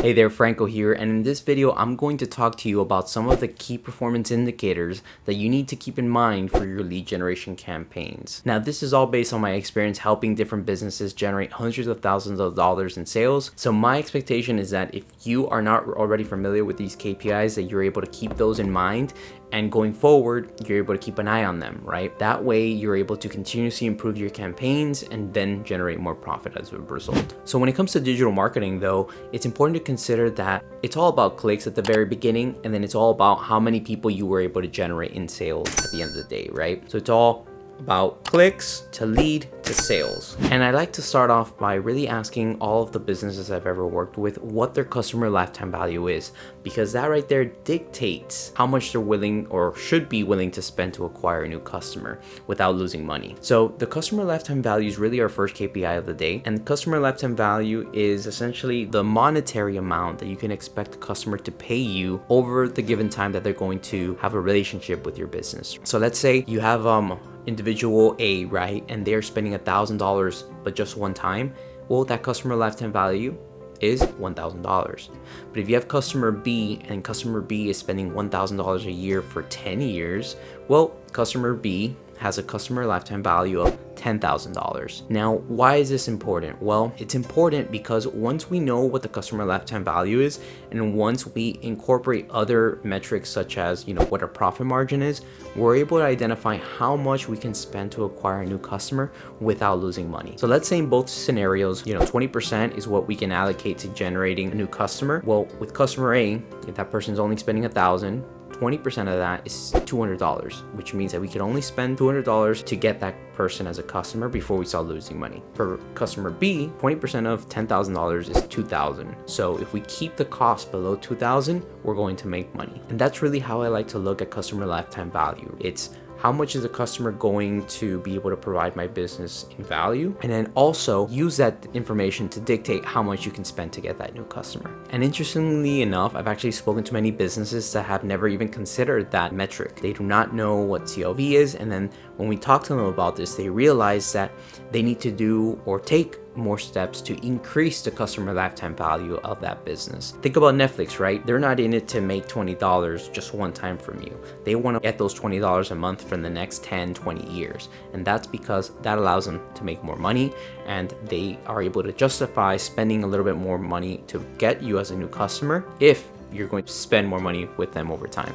Hey there, Franco here, and in this video I'm going to talk to you about some of the key performance indicators that you need to keep in mind for your lead generation campaigns. Now, this is all based on my experience helping different businesses generate hundreds of thousands of dollars in sales. So my expectation is that if you are not already familiar with these KPIs, that you're able to keep those in mind, and going forward, you're able to keep an eye on them, right? That way you're able to continuously improve your campaigns and then generate more profit as a result. So when it comes to digital marketing though, it's important to consider that it's all about clicks at the very beginning, and then it's all about how many people you were able to generate in sales at the end of the day, right? So it's all about clicks to lead to sales. And I like to start off by really asking all of the businesses I've ever worked with what their customer lifetime value is, because that right there dictates how much they're willing or should be willing to spend to acquire a new customer without losing money. So the customer lifetime value is really our first KPI of the day, and customer lifetime value is essentially the monetary amount that you can expect a customer to pay you over the given time that they're going to have a relationship with your business. So let's say you have individual A, right, and they're spending $1,000 but just one time. Well, that customer lifetime value is $1,000. But if you have customer B and customer B is spending $1,000 a year for 10 years, well, customer B has a customer lifetime value of $10,000. Now, why is this important? Well, it's important because once we know what the customer lifetime value is, and once we incorporate other metrics such as, what our profit margin is, we're able to identify how much we can spend to acquire a new customer without losing money. So let's say in both scenarios, 20% is what we can allocate to generating a new customer. Well, with customer A, if that person's only spending $1,000, 20% of that is $200, which means that we can only spend $200 to get that person as a customer before we start losing money. For customer B, 20% of $10,000 is $2,000. So if we keep the cost below $2,000, we're going to make money. And that's really how I like to look at customer lifetime value. It's how much is the customer going to be able to provide my business in value? And then also use that information to dictate how much you can spend to get that new customer. And interestingly enough, I've actually spoken to many businesses that have never even considered that metric. They do not know what CLV is. And then when we talk to them about this, they realize that they need to do or take more steps to increase the customer lifetime value of that business. Think about Netflix, right? They're not in it to make $20 just one time from you. They want to get those $20 a month for the next 10, 20 years. And that's because that allows them to make more money, and they are able to justify spending a little bit more money to get you as a new customer if you're going to spend more money with them over time.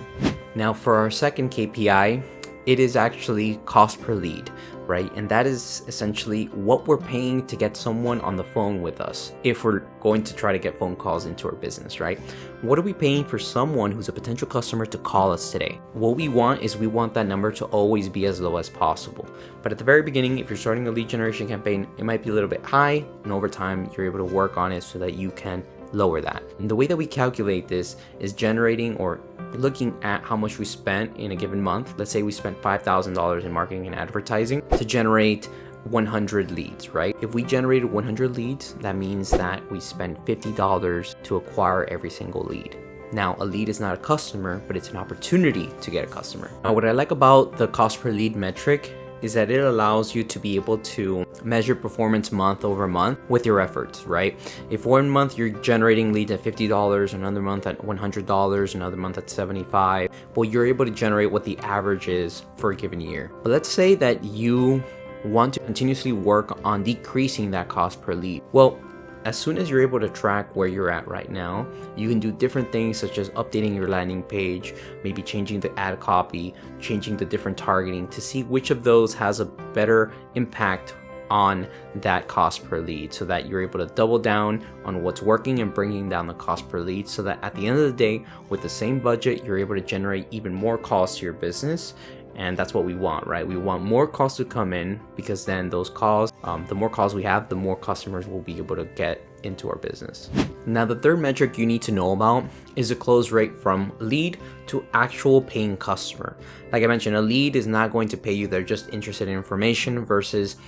Now, for our second KPI, it is actually cost per lead, right? And that is essentially what we're paying to get someone on the phone with us if we're going to try to get phone calls into our business, right? What are we paying for someone who's a potential customer to call us today? What we want is we want that number to always be as low as possible. But at the very beginning, if you're starting a lead generation campaign, it might be a little bit high, and over time, you're able to work on it so that you can lower that. And the way that we calculate this is generating or looking at how much we spent in a given month. Let's say we spent $5,000 in marketing and advertising to generate 100 leads, right? If we generated 100 leads, that means that we spent $50 to acquire every single lead. Now, a lead is not a customer, but it's an opportunity to get a customer. Now, what I like about the cost per lead metric is that it allows you to be able to measure performance month over month with your efforts, right? If one month you're generating leads at $50, another month at $100, another month at $75, well, you're able to generate what the average is for a given year. But let's say that you want to continuously work on decreasing that cost per lead. Well, as soon as you're able to track where you're at right now, you can do different things such as updating your landing page, maybe changing the ad copy, changing the different targeting to see which of those has a better impact on that cost per lead, so that you're able to double down on what's working and bringing down the cost per lead, so that at the end of the day, with the same budget, you're able to generate even more calls to your business. And that's what we want, right? We want more calls to come in, because then those calls, the more calls we have, the more customers we'll be able to get into our business. Now, the third metric you need to know about is the close rate from lead to actual paying customer. Like I mentioned, a lead is not going to pay you. They're just interested in information, versus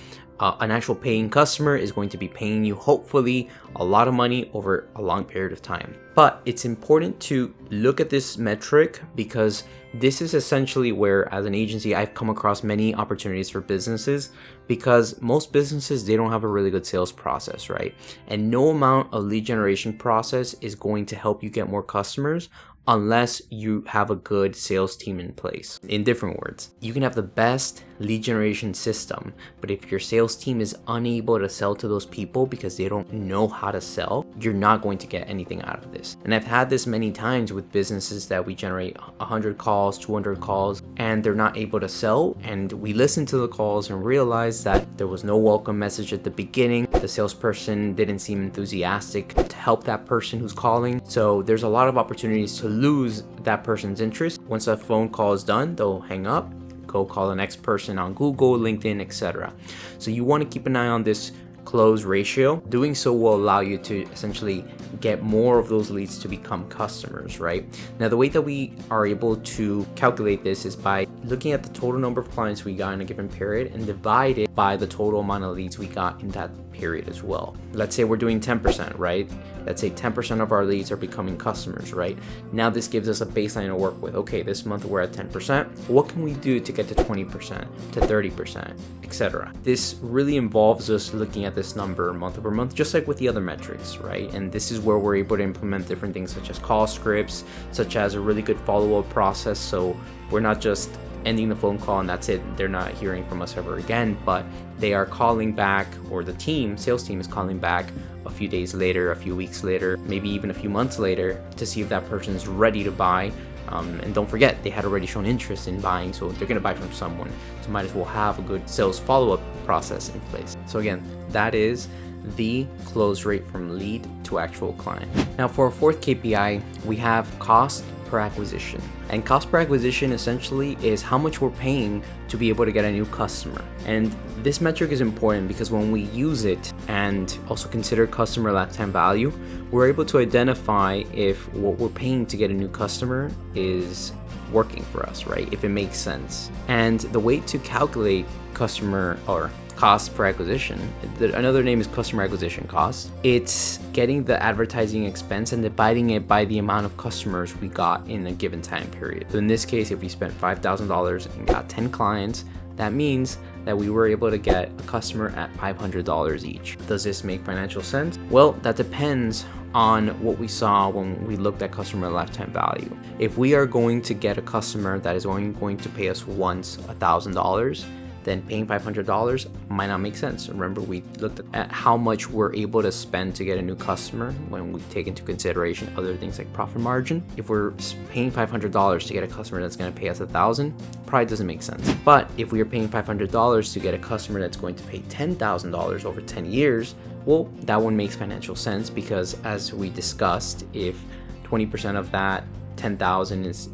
an actual paying customer is going to be paying you hopefully a lot of money over a long period of time. But it's important to look at this metric because this is essentially where, as an agency, I've come across many opportunities for businesses, because most businesses, they don't have a really good sales process, right? And no amount of lead generation process is going to help you get more customers unless you have a good sales team in place. In different words, you can have the best lead generation system, but if your sales team is unable to sell to those people because they don't know how to sell, you're not going to get anything out of this. And I've had this many times with businesses that we generate 100 calls, 200 calls, and they're not able to sell. And we listen to the calls and realize that there was no welcome message at the beginning. The salesperson didn't seem enthusiastic to help that person who's calling. So there's a lot of opportunities to lose that person's interest. Once that phone call is done, they'll hang up, go call the next person on Google, LinkedIn, etc. So you want to keep an eye on this close ratio. Doing so will allow you to essentially get more of those leads to become customers, right? Now, the way that we are able to calculate this is by looking at the total number of clients we got in a given period and divide it by the total amount of leads we got in that period as well. Let's say we're doing 10%, right? Let's say 10% of our leads are becoming customers, right? Now this gives us a baseline to work with. Okay, this month we're at 10%. What can we do to get to 20%, to 30%, etc.? This really involves us looking at this number month over month, just like with the other metrics, right? And this is where we're able to implement different things such as call scripts, such as a really good follow-up process. So we're not just ending the phone call and that's it, they're not hearing from us ever again, but they are calling back, or the sales team is calling back a few days later, a few weeks later, maybe even a few months later, to see if that person's ready to buy. And don't forget, they had already shown interest in buying, so they're going to buy from someone. So might as well have a good sales follow-up process in place. So again, that is the close rate from lead to actual client. Now for our fourth KPI, we have cost per acquisition. And cost per acquisition essentially is how much we're paying to be able to get a new customer. And this metric is important because when we use it and also consider customer lifetime value, we're able to identify if what we're paying to get a new customer is working for us, right? If it makes sense. And the way to calculate customer or cost per acquisition, another name is customer acquisition cost. It's getting the advertising expense and dividing it by the amount of customers we got in a given time period. So in this case, if we spent $5,000 and got 10 clients, that means that we were able to get a customer at $500 each. Does this make financial sense? Well, that depends on what we saw when we looked at customer lifetime value. If we are going to get a customer that is only going to pay us once $1,000, then paying $500 might not make sense. Remember, we looked at how much we're able to spend to get a new customer when we take into consideration other things like profit margin. If we're paying $500 to get a customer that's going to pay us $1,000, probably doesn't make sense. But if we are paying $500 to get a customer that's going to pay $10,000 over 10 years, well, that one makes financial sense because, as we discussed, if 20% of that 10,000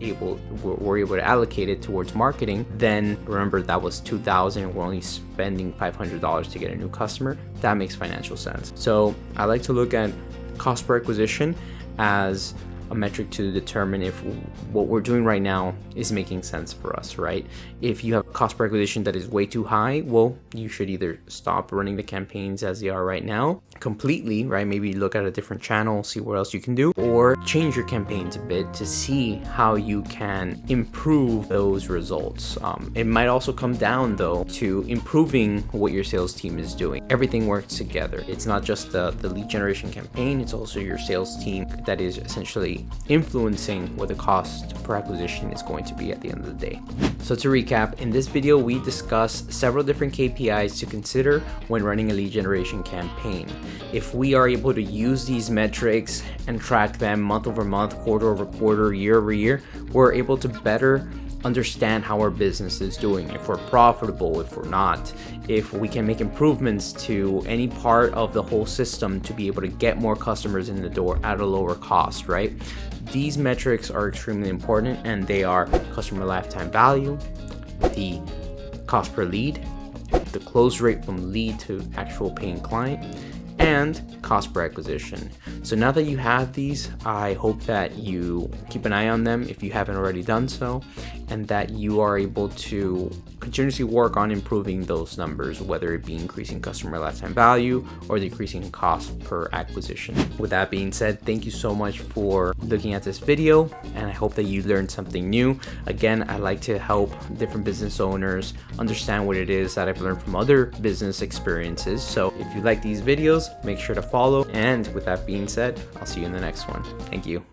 we're able to allocate it towards marketing, then remember that was 2,000. We're only spending $500 to get a new customer. That makes financial sense. So I like to look at cost per acquisition as a metric to determine if what we're doing right now is making sense for us, right? If you have cost per acquisition that is way too high, well, you should either stop running the campaigns as they are right now completely, right? Maybe look at a different channel, see what else you can do, or change your campaigns a bit to see how you can improve those results. It might also come down though to improving what your sales team is doing. Everything works together. It's not just the lead generation campaign, it's also your sales team that is essentially influencing what the cost per acquisition is going to be at the end of the day. So to recap, in this video, we discussed several different KPIs to consider when running a lead generation campaign. If we are able to use these metrics and track them month over month, quarter over quarter, year over year, we're able to better understand how our business is doing, if we're profitable, if we're not, if we can make improvements to any part of the whole system to be able to get more customers in the door at a lower cost, right? These metrics are extremely important, and they are customer lifetime value, the cost per lead, the close rate from lead to actual paying client, and cost per acquisition. So now that you have these, I hope that you keep an eye on them if you haven't already done so, and that you are able to continuously work on improving those numbers, whether it be increasing customer lifetime value or decreasing cost per acquisition. With that being said, thank you so much for looking at this video, and I hope that you learned something new. Again, I like to help different business owners understand what it is that I've learned from other business experiences. So if you like these videos, make sure to follow. And with that being said, I'll see you in the next one. Thank you.